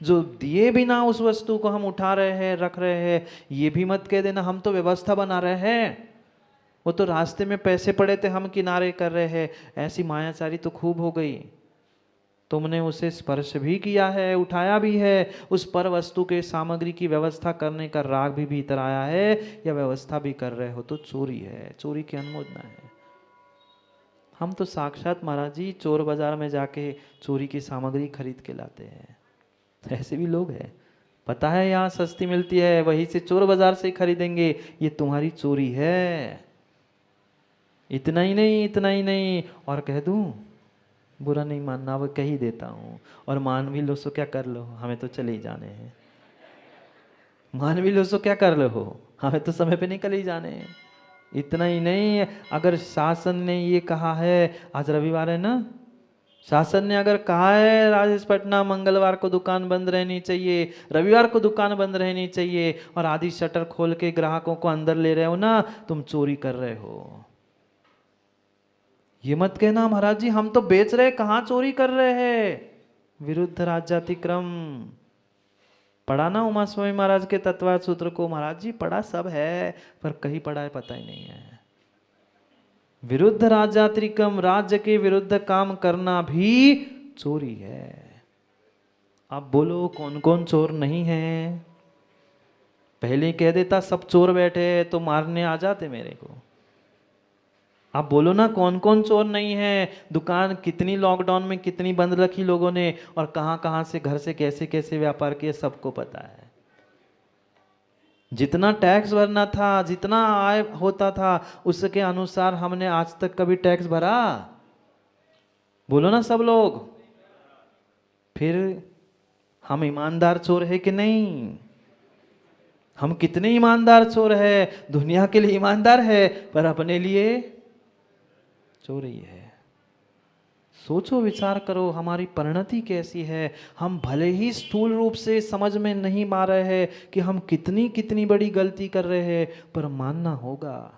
जो दिए बिना उस वस्तु को हम उठा रहे हैं, रख रहे हैं, ये भी मत कह देना हम तो व्यवस्था बना रहे हैं, वो तो रास्ते में पैसे पड़े थे हम किनारे कर रहे हैं। ऐसी मायाचारी तो खूब हो गई। तुमने उसे स्पर्श भी किया है, उठाया भी है, उस पर वस्तु के सामग्री की व्यवस्था करने का राग भी भीतर आया है, या व्यवस्था भी कर रहे हो तो चोरी है, चोरी की अनुमोदना है। हम तो साक्षात महाराज जी चोर बाजार में जाके चोरी की सामग्री खरीद के लाते हैं। ऐसे भी लोग हैं, पता है यहाँ सस्ती मिलती है, वहीं से चोर बाजार से ही खरीदेंगे, ये तुम्हारी चोरी है। इतना ही नहीं, इतना ही नहीं, और कह दूं, बुरा नहीं मानना, वो कह ही देता हूँ, और मान भी लो सो क्या कर लो, हमें तो चले ही जाने हैं। मान भी लो सो क्या कर लो, हमें तो समय पे निकल ही जाने हैं। इतना ही नहीं, अगर शासन ने ये कहा है, आज रविवार है ना, शासन ने अगर कहा है राजेश पटना मंगलवार को दुकान बंद रहनी चाहिए, रविवार को दुकान बंद रहनी चाहिए, और आधी शटर खोल के ग्राहकों को अंदर ले रहे हो ना, तुम चोरी कर रहे हो। ये मत कहना महाराज जी हम तो बेच रहे, कहाँ चोरी कर रहे हैं। विरुद्ध राज्यातिक्रम पढ़ा ना उमा स्वामी महाराज के तत्वार्थ सूत्र को, महाराज जी पढ़ा सब है, पर कहीं पढ़ा है पता ही नहीं है। विरुद्ध राज्यातिक्रम, राज्य के विरुद्ध काम करना भी चोरी है। अब बोलो कौन कौन चोर नहीं है। पहले ही कह देता सब चोर बैठे तो मारने आ जाते मेरे को। आप बोलो ना कौन कौन चोर नहीं है। दुकान कितनी लॉकडाउन में कितनी बंद रखी लोगों ने, और कहां कहां से घर से कैसे कैसे व्यापार किए, सबको पता है। जितना टैक्स भरना था, जितना आय होता था, उसके अनुसार हमने आज तक कभी टैक्स भरा? बोलो ना सब लोग। फिर हम ईमानदार चोर है कि नहीं? हम कितने ईमानदार चोर है। दुनिया के लिए ईमानदार है, पर अपने लिए चोरी है। सोचो विचार करो हमारी परिणति कैसी है। हम भले ही स्थूल रूप से समझ में नहीं पा रहे हैं कि हम कितनी कितनी बड़ी गलती कर रहे हैं, पर मानना होगा।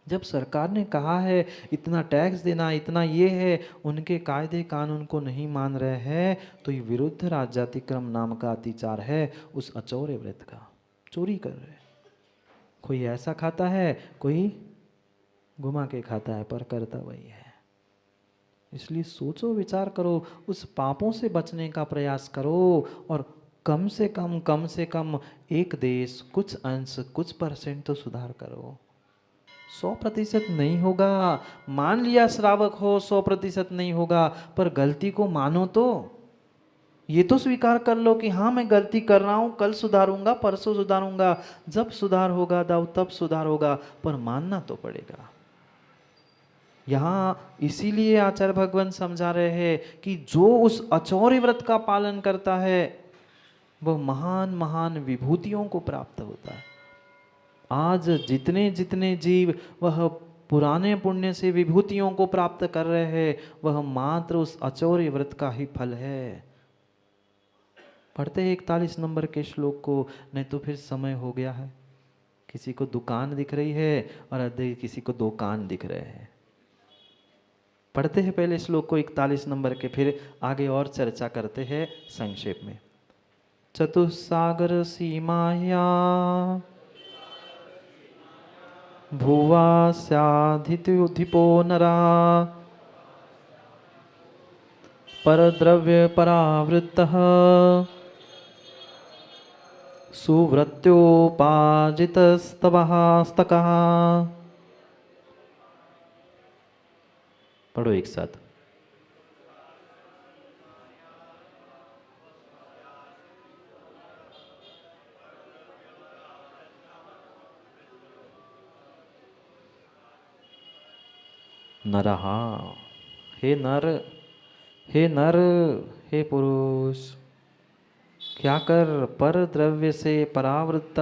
जब सरकार ने कहा है इतना टैक्स देना, इतना ये है, उनके कायदे कानून को नहीं मान रहे हैं, तो ये विरुद्ध राज्यातिक्रम नाम का अतिचार है, उस अचौर्य व्रत का। चोरी कर रहे हैं। कोई ऐसा खाता है, कोई घुमा के खाता है, पर करता वही है। इसलिए सोचो विचार करो, उस पापों से बचने का प्रयास करो, और कम से कम एक देश, कुछ अंश, कुछ परसेंट तो सुधार करो। 100% नहीं होगा। मान लिया श्रावक हो, 100% नहीं होगा, पर गलती को मानो तो। ये तो स्वीकार कर लो कि हाँ मैं गलती कर रहा हूँ, कल सुधारूंगा, परसों सुधारूंगा, जब सुधार होगा तब सुधार होगा, पर मानना तो पड़ेगा। यहाँ इसीलिए आचार्य भगवान समझा रहे हैं कि जो उस अचौर्य व्रत का पालन करता है वह महान महान विभूतियों को प्राप्त होता है। आज जितने जितने जीव वह पुराने पुण्य से विभूतियों को प्राप्त कर रहे हैं, वह मात्र उस अचौर्य व्रत का ही फल है। पढ़ते हैं 41 नंबर के श्लोक को, नहीं तो फिर समय हो गया है। किसी को दुकान दिख रही है और अधे किसी को दो कान दिख रहे हैं। पढ़ते हैं पहले श्लोक को 41 नंबर के, फिर आगे और चर्चा करते हैं संक्षेप में। चतुस्सागर सीमाया भुवा स्याधिपो नरा परद्रव्य परावृत्तः सुवृत्योपाजितस्तवः स्तकः। पढ़ो एक साथ। नरहा, हे नर, हे नर, हे पुरुष, क्या कर? पर द्रव्य से परावृत्त,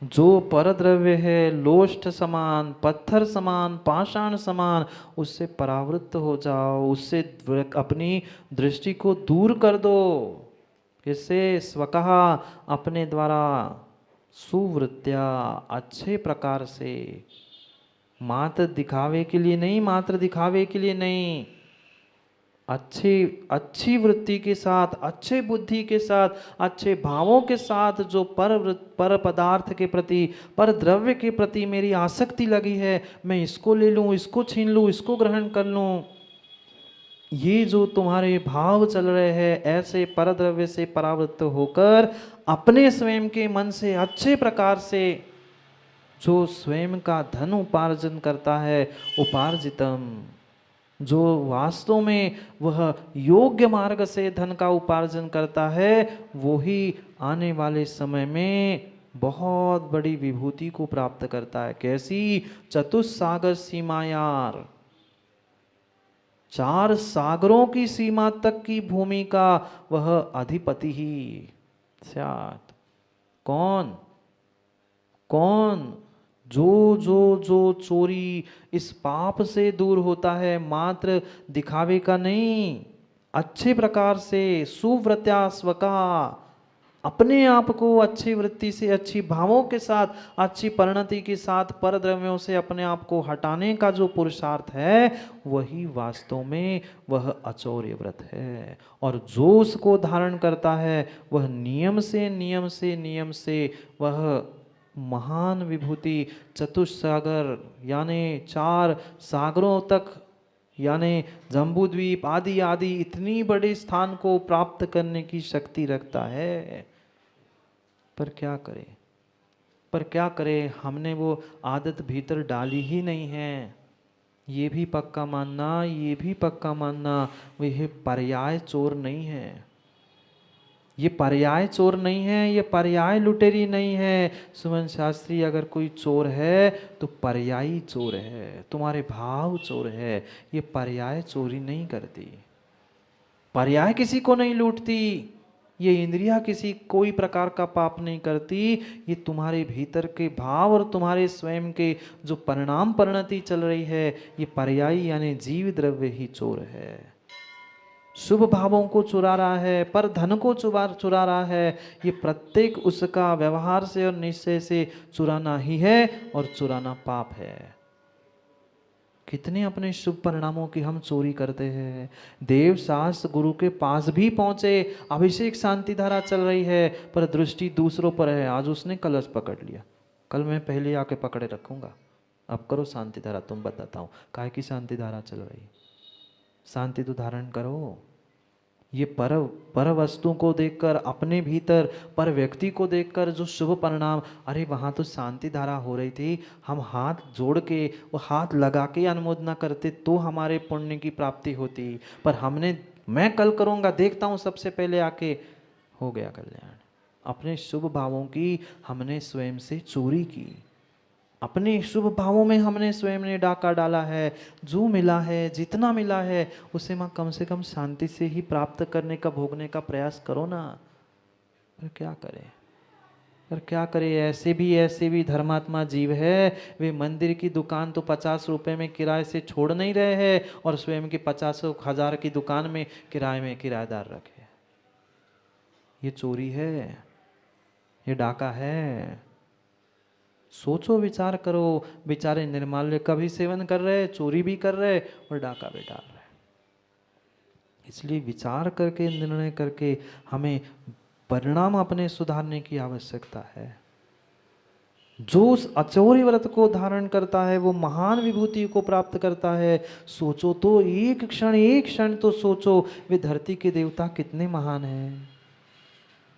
जो पर द्रव्य है लोष्ठ समान, पत्थर समान, पाषाण समान, उससे परावृत्त हो जाओ, उससे अपनी दृष्टि को दूर कर दो। इससे स्वकः, अपने द्वारा, सुवृत्त्या, अच्छे प्रकार से, मात्र दिखावे के लिए नहीं, मात्र दिखावे के लिए नहीं, अच्छी अच्छी वृत्ति के साथ, अच्छे बुद्धि के साथ, अच्छे भावों के साथ जो पर पदार्थ के प्रति, पर द्रव्य के प्रति मेरी आसक्ति लगी है, मैं इसको ले लूं, इसको छीन लूं, इसको ग्रहण कर लूं, ये जो तुम्हारे भाव चल रहे हैं, ऐसे पर द्रव्य से परावृत्त होकर अपने स्वयं के मन से अच्छे प्रकार से जो स्वयं का धन उपार्जन करता है, उपार्जितम, जो वास्तव में वह योग्य मार्ग से धन का उपार्जन करता है, वो ही आने वाले समय में बहुत बड़ी विभूति को प्राप्त करता है। कैसी? चतुस्सागर सीमायार, 4 सागरों की सीमा तक की भूमि का वह अधिपति ही स्यात्। कौन? कौन? जो जो जो चोरी इस पाप से दूर होता है, मात्र दिखावे का नहीं, अच्छे प्रकार से सुव्रत्यास्व का, अपने आप को अच्छी वृत्ति से, अच्छी भावों के साथ, अच्छी परिणति के साथ पर द्रव्यों से अपने आप को हटाने का जो पुरुषार्थ है, वही वास्तव में वह अचौर्य व्रत है। और जो उसको धारण करता है, वह नियम से नियम से नियम से वह महान विभूति, चतुस्सागर यानी 4 सागरों तक, यानी जम्बूद्वीप आदि आदि इतनी बड़े स्थान को प्राप्त करने की शक्ति रखता है। पर क्या करे, पर क्या करे, हमने वो आदत भीतर डाली ही नहीं है। ये भी पक्का मानना, ये भी पक्का मानना, वह पर्याय चोर नहीं है, ये पर्याय चोर नहीं है, ये पर्याय लुटेरी नहीं है। सुमन शास्त्री, अगर कोई चोर है तो पर्यायी चोर है, तुम्हारे भाव चोर है, ये पर्याय चोरी नहीं करती, पर्याय किसी को नहीं लूटती, ये इंद्रिया किसी कोई प्रकार का पाप नहीं करती, ये तुम्हारे भीतर के भाव और तुम्हारे स्वयं के जो परिणाम परिणति चल रही है, ये पर्यायी यानी जीव द्रव्य ही चोर है। शुभ भावों को चुरा रहा है, पर धन को चुरा रहा है, ये प्रत्येक उसका व्यवहार से और निश्चय से चुराना ही है, और चुराना पाप है। कितने अपने शुभ परिणामों की हम चोरी करते हैं। देव शास्त्र गुरु के पास भी पहुंचे, अभिषेक शांति धारा चल रही है, पर दृष्टि दूसरों पर है। आज उसने कलश पकड़ लिया, कल मैं पहले आके पकड़े रखूंगा, अब करो शांति धारा। तुम बताता हूँ काहे की शांति धारा चल रही, शांति तो धारण करो। ये पर वस्तु को देखकर, अपने भीतर पर व्यक्ति को देखकर जो शुभ परिणाम, अरे वहाँ तो शांति धारा हो रही थी, हम हाथ जोड़ के, वो हाथ लगा के अनुमोदना करते तो हमारे पुण्य की प्राप्ति होती, पर हमने, मैं कल करूँगा, देखता हूँ सबसे पहले आके, हो गया कल्याण। अपने शुभ भावों की हमने स्वयं से चोरी की, अपने शुभ भावों में हमने स्वयं ने डाका डाला है। जो मिला है, जितना मिला है, उसे मां कम से कम शांति से ही प्राप्त करने का, भोगने का प्रयास करो ना। पर क्या करे, पर क्या करे, ऐसे भी धर्मात्मा जीव है, वे मंदिर की दुकान तो 50 रुपए में किराए से छोड़ नहीं रहे हैं, और स्वयं की 50,000 की दुकान में किराए में किराएदार रखे। ये चोरी है, ये डाका है। सोचो, विचार करो, बेचारे निर्माल्य का भी सेवन कर रहे, चोरी भी कर रहे और डाका भी डाल रहे। इसलिए विचार करके, निर्णय करके हमें परिणाम अपने सुधारने की आवश्यकता है। जो उस अचौर्य व्रत को धारण करता है, वो महान विभूति को प्राप्त करता है। सोचो तो, एक क्षण तो सोचो, वे धरती के देवता कितने महान हैं,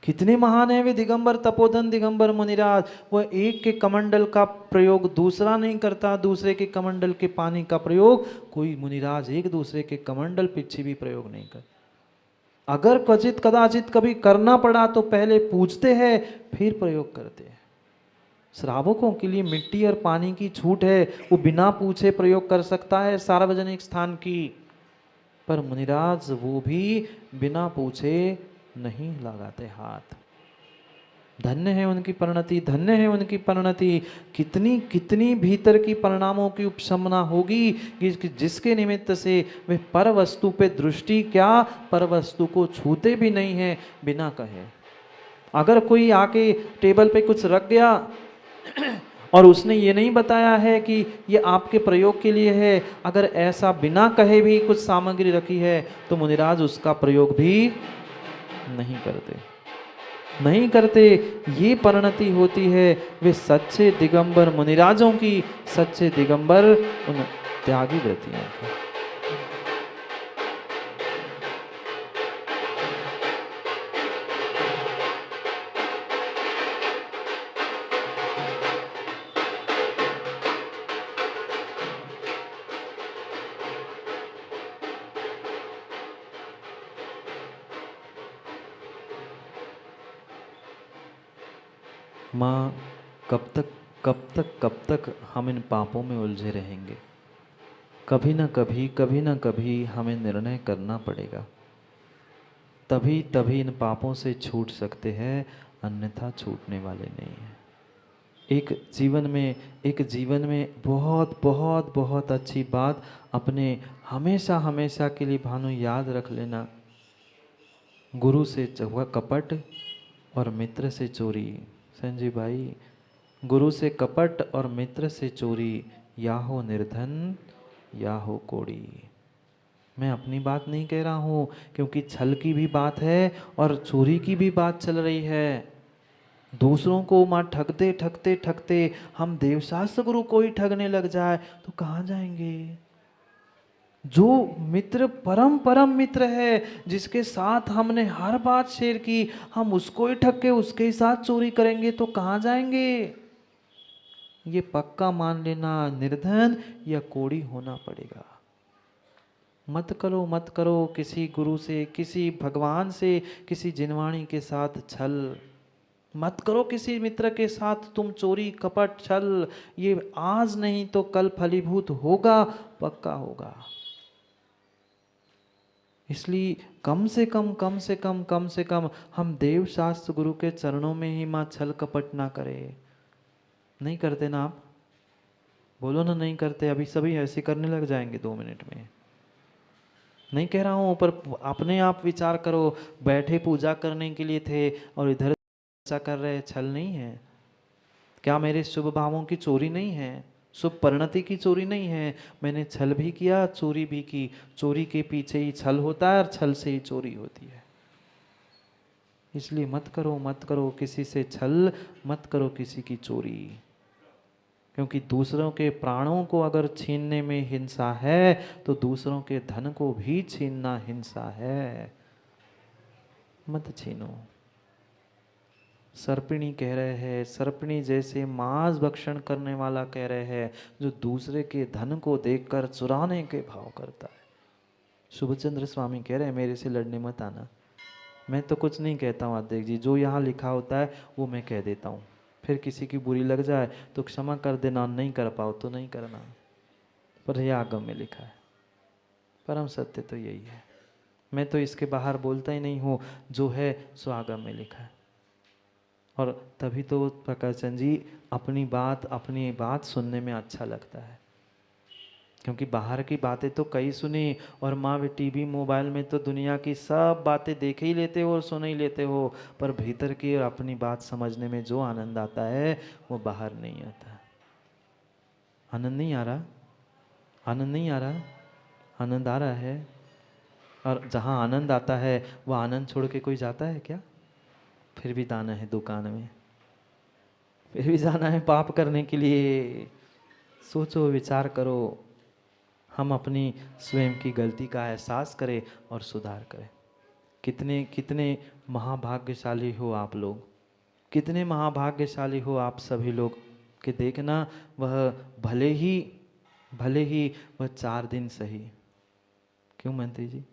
कितने महान है वे दिगंबर तपोधन, दिगंबर मुनिराज। वह एक के कमंडल का प्रयोग दूसरा नहीं करता, दूसरे के कमंडल के पानी का प्रयोग कोई मुनिराज एक दूसरे के कमंडल पीछे भी प्रयोग नहीं कर। अगर क्वचित कदाचित कभी करना पड़ा तो पहले पूछते हैं, फिर प्रयोग करते हैं। श्रावकों के लिए मिट्टी और पानी की छूट है, वो बिना पूछे प्रयोग कर सकता है सार्वजनिक स्थान की, पर मुनिराज वो भी बिना पूछे नहीं लगाते हाथ। धन्य है उनकी परिणति, धन्य है उनकी परिणति। कितनी कितनी भीतर की परिणामों की उपशमना होगी कि जिसके निमित्त से वे पर वस्तु पे दृष्टि क्या, पर वस्तु को छूते भी नहीं है बिना कहे। अगर कोई आके टेबल पे कुछ रख गया और उसने ये नहीं बताया है कि ये आपके प्रयोग के लिए है। अगर ऐसा बिना कहे भी कुछ सामग्री रखी है तो मुनिराज उसका प्रयोग भी नहीं करते, नहीं करते। ये परिणति होती है वे सच्चे दिगंबर मुनिराजों की, सच्चे दिगंबर उन त्यागी व्रतियों की। माँ, कब तक हम इन पापों में उलझे रहेंगे? कभी ना कभी हमें निर्णय करना पड़ेगा। तभी तभी इन पापों से छूट सकते हैं, अन्यथा छूटने वाले नहीं हैं। एक जीवन में बहुत बहुत बहुत अच्छी बात अपने हमेशा हमेशा के लिए भानु याद रख लेना। गुरु से कपट और मित्र से चोरी। संजय भाई, गुरु से कपट और मित्र से चोरी, या हो निर्धन या हो कोड़ी। मैं अपनी बात नहीं कह रहा हूँ, क्योंकि छल की भी बात है और चोरी की भी बात चल रही है। दूसरों को माँ ठगते ठगते ठगते हम देवशास्त्र गुरु को ही ठगने लग जाए तो कहाँ जाएंगे? जो मित्र परम परम मित्र है, जिसके साथ हमने हर बात शेयर की, हम उसको ही ठग के उसके ही साथ चोरी करेंगे तो कहाँ जाएंगे? ये पक्का मान लेना, निर्धन या कोड़ी होना पड़ेगा। मत करो किसी गुरु से, किसी भगवान से, किसी जिनवाणी के साथ छल मत करो। किसी मित्र के साथ तुम चोरी कपट छल, ये आज नहीं तो कल फलीभूत होगा, पक्का होगा। इसलिए कम से कम हम देव शास्त्र गुरु के चरणों में ही माँ छल कपट ना करें। नहीं करते ना आप? बोलो ना, नहीं करते। अभी सभी ऐसे करने लग जाएंगे 2 मिनट में। नहीं कह रहा हूँ, पर अपने आप विचार करो। बैठे पूजा करने के लिए थे और इधर ऐसा कर रहे, छल नहीं है क्या? मेरे शुभ भावों की चोरी नहीं है, शुभ परिणति की चोरी नहीं है। मैंने छल भी किया, चोरी भी की। चोरी के पीछे ही छल होता है और छल से ही चोरी होती है। इसलिए मत करो किसी से छल, मत करो किसी की चोरी। क्योंकि दूसरों के प्राणों को अगर छीनने में हिंसा है तो दूसरों के धन को भी छीनना हिंसा है। मत छीनो। सर्पिणी कह रहे हैं, सर्पिणी जैसे मांस भक्षण करने वाला कह रहे हैं, जो दूसरे के धन को देखकर चुराने के भाव करता है। शुभचंद्र स्वामी कह रहे हैं, मेरे से लड़ने मत आना। मैं तो कुछ नहीं कहता हूँ अध्यक्ष जी, जो यहाँ लिखा होता है वो मैं कह देता हूँ। फिर किसी की बुरी लग जाए तो क्षमा कर देना, नहीं कर पाओ तो नहीं करना, पर यह आगम में लिखा है। परम सत्य तो यही है। मैं तो इसके बाहर बोलता ही नहीं हूँ, जो है सो आगम में लिखा है। और तभी तो प्रकाश चंद जी अपनी बात सुनने में अच्छा लगता है, क्योंकि बाहर की बातें तो कई सुनी, और माँ वे टीवी मोबाइल में तो दुनिया की सब बातें देख ही लेते हो और सुन ही लेते हो, पर भीतर की और अपनी बात समझने में जो आनंद आता है वो बाहर नहीं आता। आनंद नहीं आ रहा? आनंद नहीं आ रहा? आनंद आ रहा है। और जहाँ आनंद आता है वह आनंद छोड़ के कोई जाता है क्या? फिर भी जाना है दुकान में, फिर भी जाना है पाप करने के लिए। सोचो, विचार करो, हम अपनी स्वयं की गलती का एहसास करें और सुधार करें। कितने कितने महाभाग्यशाली हो आप लोग, कितने महाभाग्यशाली हो आप सभी लोग कि देखना, वह भले ही वह 4 दिन सही, क्यों मंत्री जी,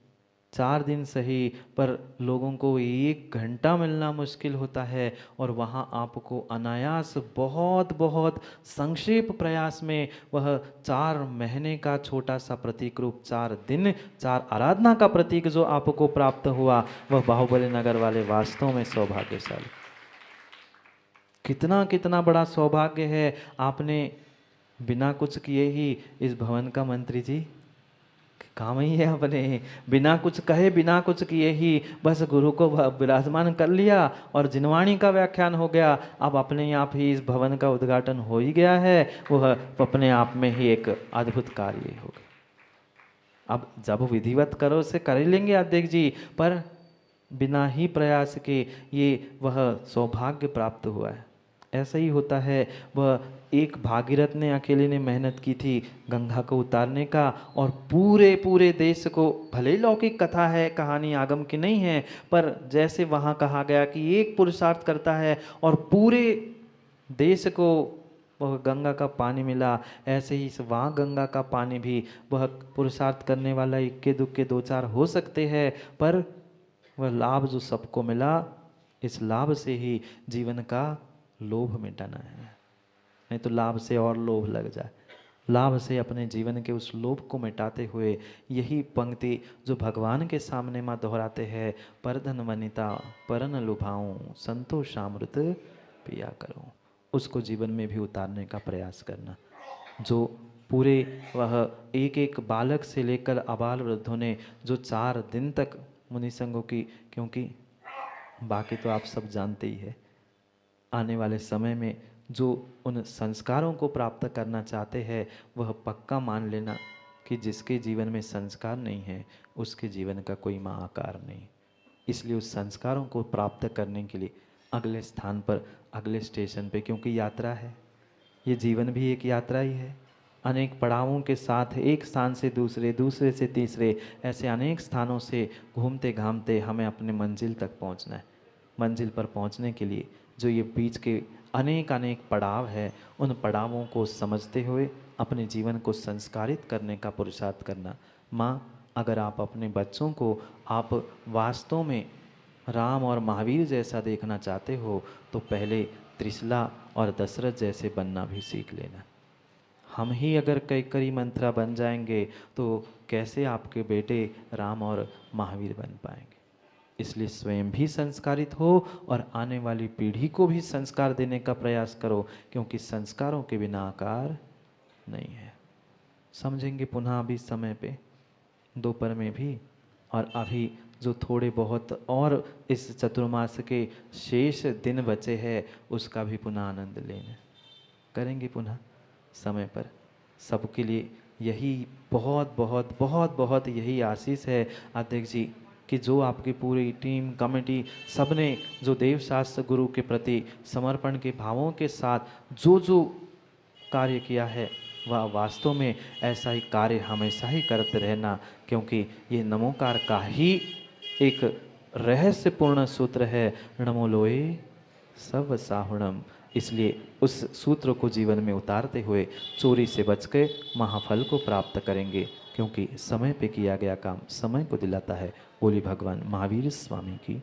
4 दिन सही, पर लोगों को 1 घंटा मिलना मुश्किल होता है, और वहाँ आपको अनायास बहुत बहुत संक्षेप प्रयास में वह 4 महीने का छोटा सा प्रतीक रूप 4 दिन 4 आराधना का प्रतीक जो आपको प्राप्त हुआ, वह बाहुबली नगर वाले वास्तव में सौभाग्यशाली। कितना कितना बड़ा सौभाग्य है, आपने बिना कुछ किए ही इस भवन का, मंत्री जी काम ही है अपने, बिना कुछ कहे बिना कुछ किए ही बस गुरु को विराजमान कर लिया और जिनवाणी का व्याख्यान हो गया। अब अपने आप ही इस भवन का उद्घाटन हो ही गया है, वह अपने आप में ही एक अद्भुत कार्य हो गया। अब जब विधिवत करो से कर ही लेंगे अध्यक्ष जी, पर बिना ही प्रयास के ये वह सौभाग्य प्राप्त हुआ है। ऐसा ही होता है। वह एक भागीरथ ने अकेले ने मेहनत की थी गंगा को उतारने का, और पूरे पूरे देश को, भले ही लौकिक कथा है, कहानी आगम की नहीं है, पर जैसे वहाँ कहा गया कि एक पुरुषार्थ करता है और पूरे देश को वह गंगा का पानी मिला, ऐसे ही वहाँ गंगा का पानी भी वह पुरुषार्थ करने वाला इक्के दुक्के दो चार हो सकते हैं, पर वह लाभ जो सबको मिला, इस लाभ से ही जीवन का लोभ मिटाना है। नहीं तो लाभ से और लोभ लग जाए, लाभ से अपने जीवन के उस लोभ को मिटाते हुए यही पंक्ति जो भगवान के सामने माँ दोहराते हैं, परधन वनिता परन लुभाऊं संतोषामृत पिया करो, उसको जीवन में भी उतारने का प्रयास करना। जो पूरे वह एक एक बालक से लेकर अबाल वृद्धों ने जो 4 दिन तक मुनि संघों की, क्योंकि बाकी तो आप सब जानते ही है, आने वाले समय में जो उन संस्कारों को प्राप्त करना चाहते हैं वह पक्का मान लेना कि जिसके जीवन में संस्कार नहीं है उसके जीवन का कोई महाकार नहीं। इसलिए उस संस्कारों को प्राप्त करने के लिए अगले स्थान पर, अगले स्टेशन पे, क्योंकि यात्रा है, ये जीवन भी एक यात्रा ही है, अनेक पड़ावों के साथ एक स्थान से दूसरे, दूसरे से तीसरे, ऐसे अनेक स्थानों से घूमते घामते हमें अपने मंजिल तक पहुंचना है। मंजिल पर पहुंचने के लिए जो ये बीच के अनेक अनेक पड़ाव है, उन पड़ावों को समझते हुए अपने जीवन को संस्कारित करने का पुरुषार्थ करना। माँ, अगर आप अपने बच्चों को आप वास्तव में राम और महावीर जैसा देखना चाहते हो तो पहले त्रिशला और दशरथ जैसे बनना भी सीख लेना। हम ही अगर कैकरी मंत्रा बन जाएंगे तो कैसे आपके बेटे राम और महावीर बन पाएंगे। इसलिए स्वयं भी संस्कारित हो और आने वाली पीढ़ी को भी संस्कार देने का प्रयास करो, क्योंकि संस्कारों के बिना आकार नहीं है। समझेंगे पुनः अभी समय पे, दोपहर में भी, और अभी जो थोड़े बहुत और इस चतुर्मास के शेष दिन बचे हैं उसका भी पुनः आनंद लेना करेंगे पुनः समय पर। सबके लिए यही बहुत बहुत बहुत बहुत यही आशीष है अध्यक्ष जी कि जो आपकी पूरी टीम, कमेटी, सबने जो देवशास्त्र गुरु के प्रति समर्पण के भावों के साथ जो जो कार्य किया है वह वास्तव में ऐसा ही कार्य हमेशा ही करते रहना, क्योंकि ये नमोकार का ही एक रहस्यपूर्ण सूत्र है, नमो लोए सब साहुणम। इसलिए उस सूत्र को जीवन में उतारते हुए चोरी से बच के महाफल को प्राप्त करेंगे, क्योंकि समय पे किया गया काम समय को दिलाता है। बोली भगवान महावीर स्वामी की।